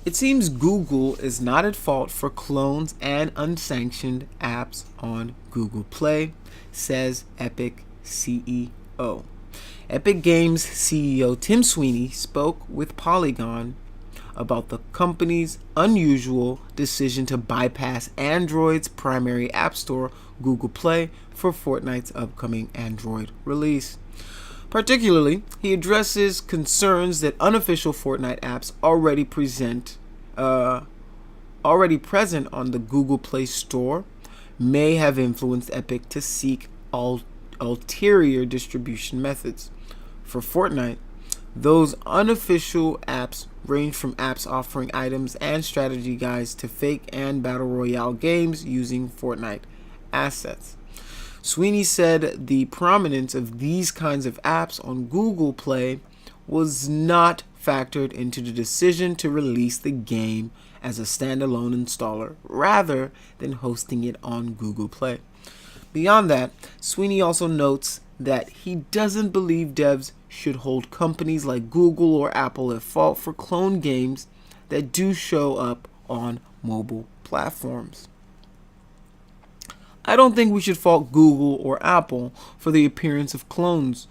It seems Google is not at fault for clones and unsanctioned apps on Google Play, says Epic CEO. Epic Games CEO Tim Sweeney spoke with Polygon about the company's unusual decision to bypass Android's primary app store, Google Play, for Fortnite's upcoming Android release. Particularly, he addresses concerns that unofficial Fortnite apps already present on the Google Play Store may have influenced Epic to seek ulterior distribution methods. For Fortnite, those unofficial apps range from apps offering items and strategy guides to fake and battle royale games using Fortnite assets. Sweeney said the prominence of these kinds of apps on Google Play was not factored into the decision to release the game as a standalone installer rather than hosting it on Google Play. Beyond that, Sweeney also notes that he doesn't believe devs should hold companies like Google or Apple at fault for clone games that do show up on mobile platforms. I don't think we should fault Google or Apple for the appearance of clones,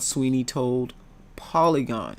Sweeney told Polygon.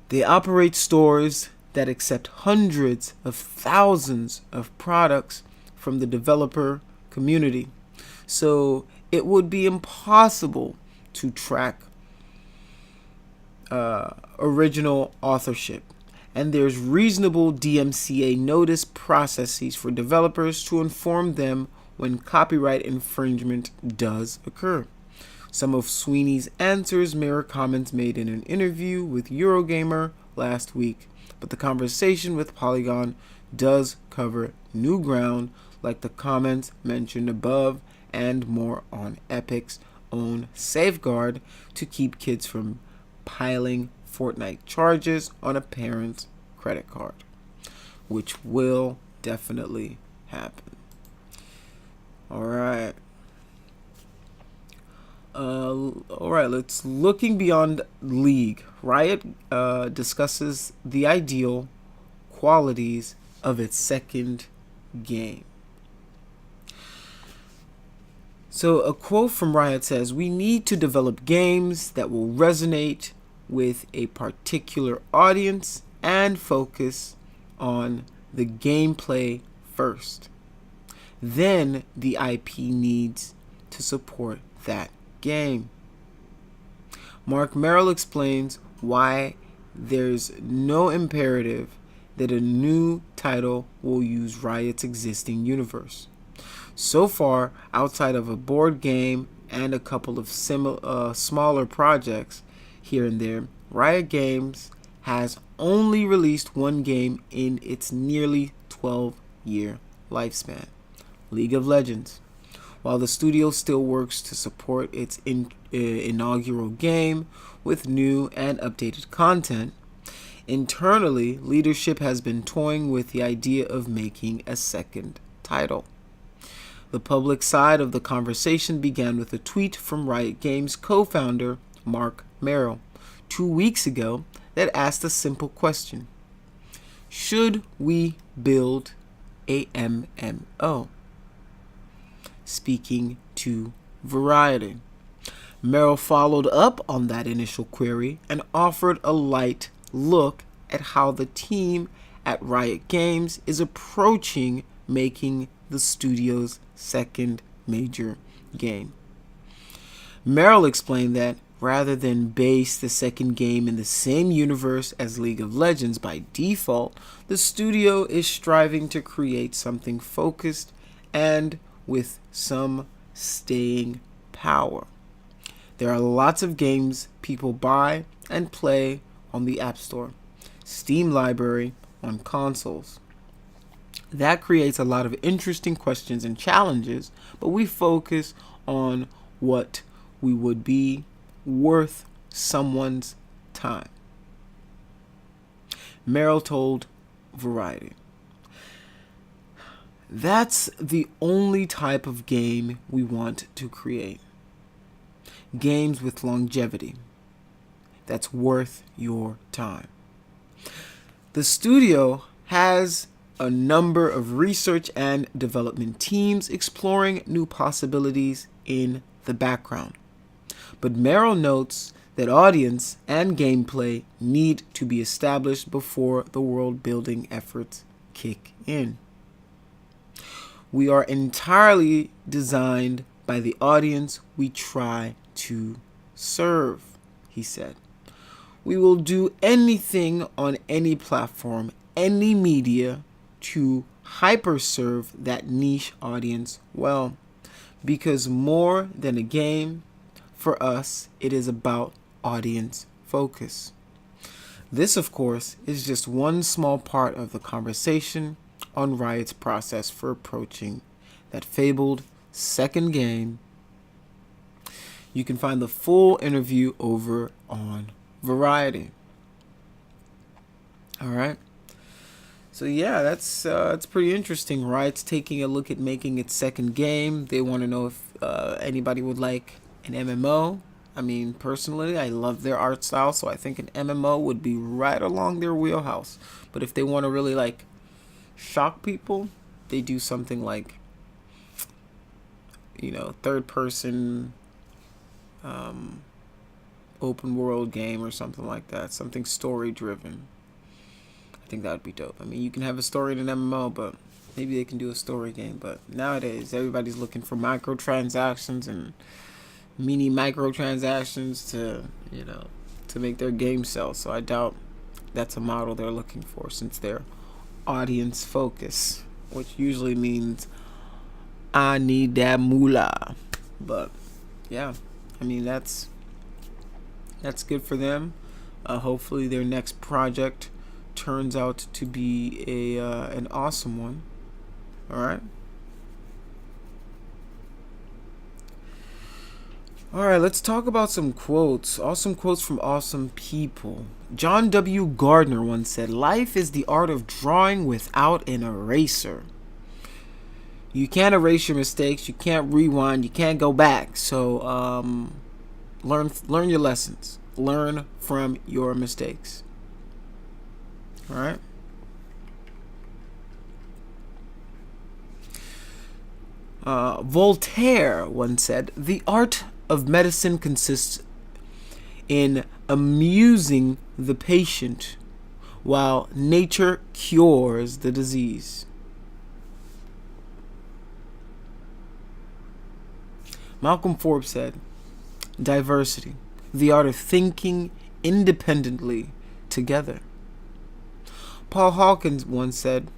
They operate stores that accept hundreds of thousands of products from the developer community, so it would be impossible to track original authorship, and there's reasonable DMCA notice processes for developers to inform them when copyright infringement does occur. Some of Sweeney's answers mirror comments made in an interview with Eurogamer last week, but the conversation with Polygon does cover new ground, like the comments mentioned above, and more on Epic's own safeguard to keep kids from piling Fortnite charges on a parent's credit card, which will definitely happen. Alright, let's looking beyond League. Riot discusses the ideal qualities of its second game. So a quote from Riot says, "We need to develop games that will resonate with a particular audience and focus on the gameplay first. Then the IP needs to support that game." Mark Merrill explains why there's no imperative that a new title will use Riot's existing universe. So far, outside of a board game and a couple of smaller projects here and there, Riot Games has only released one game in its nearly 12-year lifespan, League of Legends. While the studio still works to support its inaugural game with new and updated content, internally, leadership has been toying with the idea of making a second title. The public side of the conversation began with a tweet from Riot Games co-founder Mark Merrill 2 weeks ago that asked a simple question: should we build a MMO? Speaking to Variety, Merrill followed up on that initial query and offered a light look at how the team at Riot Games is approaching making the studio's second major game. Merrill explained that rather than base the second game in the same universe as League of Legends by default, the studio is striving to create something focused and with some staying power. There are lots of games people buy and play on the App Store, Steam library on consoles. That creates a lot of interesting questions and challenges, but we focus on what we would be worth someone's time. Merrill told Variety, "That's the only type of game we want to create. Games with longevity. That's worth your time." The studio has a number of research and development teams exploring new possibilities in the background. But Merrill notes that audience and gameplay need to be established before the world-building efforts kick in. We are entirely designed by the audience we try to serve, he said. We will do anything on any platform, any media, to hyperserve that niche audience well. Because more than a game, for us, it is about audience focus. This, of course, is just one small part of the conversation on Riot's process for approaching that fabled second game. You can find the full interview over on Variety. All right. So yeah, that's pretty interesting. Riot's taking a look at making its second game. They want to know if anybody would like an MMO. I mean, personally, I love their art style, so I think an MMO would be right along their wheelhouse. But if they want to really like shock people, they do something like, third person open world game or something like that, something story driven. I think that would be dope. I mean, you can have a story in an MMO, but maybe they can do a story game. But nowadays, everybody's looking for microtransactions and mini microtransactions to make their game sell. So I doubt that's a model they're looking for, since they're audience focus, which usually means I need that moolah. But yeah, I mean, that's good for them. Hopefully their next project turns out to be an awesome one. All right. All right, let's talk about some quotes. Awesome quotes from awesome people. John W. Gardner once said, "Life is the art of drawing without an eraser." You can't erase your mistakes. You can't rewind. You can't go back. So learn your lessons. Learn from your mistakes. All right. Voltaire once said, "The art of medicine consists in amusing the patient while nature cures the disease." Malcolm Forbes said, "Diversity, the art of thinking independently together." Paul Hawkins once said,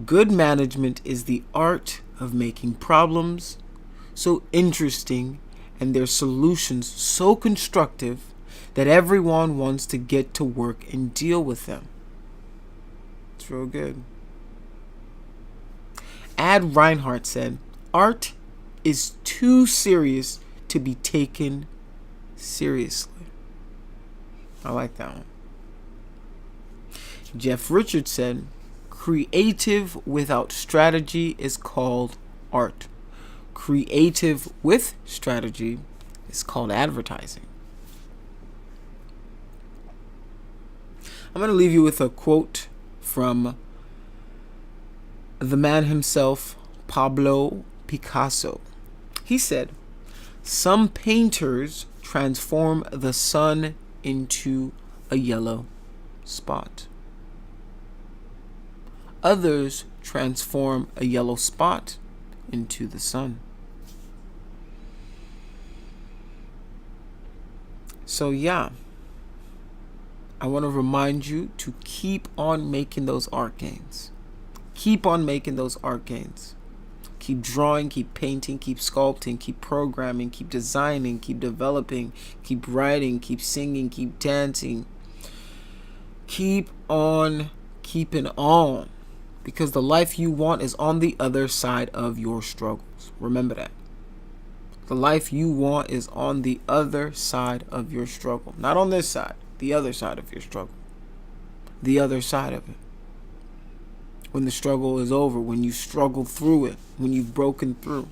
"Good management is the art of making problems so interesting and their solutions so constructive that everyone wants to get to work and deal with them." It's real good. Ad Reinhardt said, "Art is too serious to be taken seriously." I like that one. Jeff Richards said, "Creative without strategy is called art. Creative with strategy is called advertising." I'm going to leave you with a quote from the man himself, Pablo Picasso. He said, "Some painters transform the sun into a yellow spot. Others transform a yellow spot into the sun." So yeah, I want to remind you to keep on making those art gains. Keep on making those art gains. Keep drawing, keep painting, keep sculpting, keep programming, keep designing, keep developing, keep writing, keep singing, keep dancing. Keep on keeping on, because the life you want is on the other side of your struggles. Remember that. The life you want is on the other side of your struggle. Not on this side, the other side of your struggle. The other side of it. When the struggle is over, when you struggle through it, when you've broken through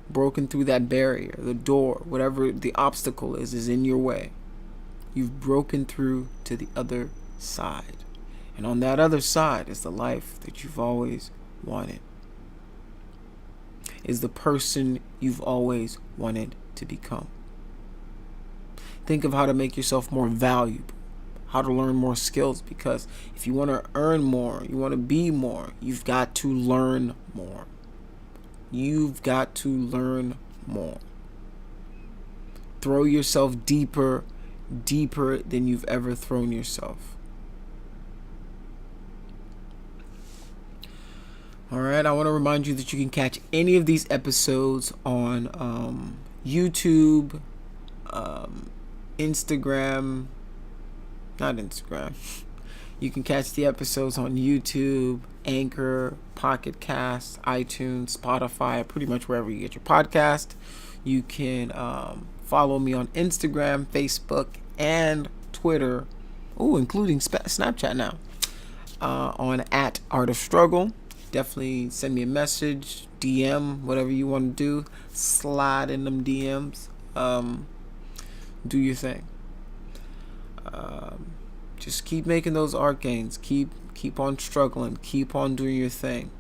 that barrier, the door, whatever the obstacle is in your way. You've broken through to the other side. And on that other side is the life that you've always wanted. Is the person you've always wanted to become. Think of how to make yourself more valuable, how to learn more skills, because if you want to earn more, you want to be more, you've got to learn more. You've got to learn more. Throw yourself deeper than you've ever thrown yourself. All right, I want to remind you that you can catch any of these episodes on YouTube, Instagram, not Instagram. You can catch the episodes on YouTube, Anchor, Pocket Cast, iTunes, Spotify, pretty much wherever you get your podcast. You can follow me on Instagram, Facebook, and Twitter. Oh, including Snapchat now. On @ArtOfStruggle. Definitely send me a message, DM, whatever you want to do. Slide in them DMs. Do your thing. Just keep making those art gains. Keep on struggling. Keep on doing your thing.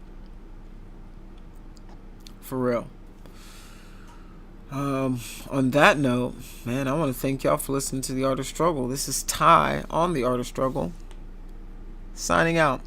For real. On that note, man, I want to thank y'all for listening to The Art of Struggle. This is Ty on The Art of Struggle, signing out.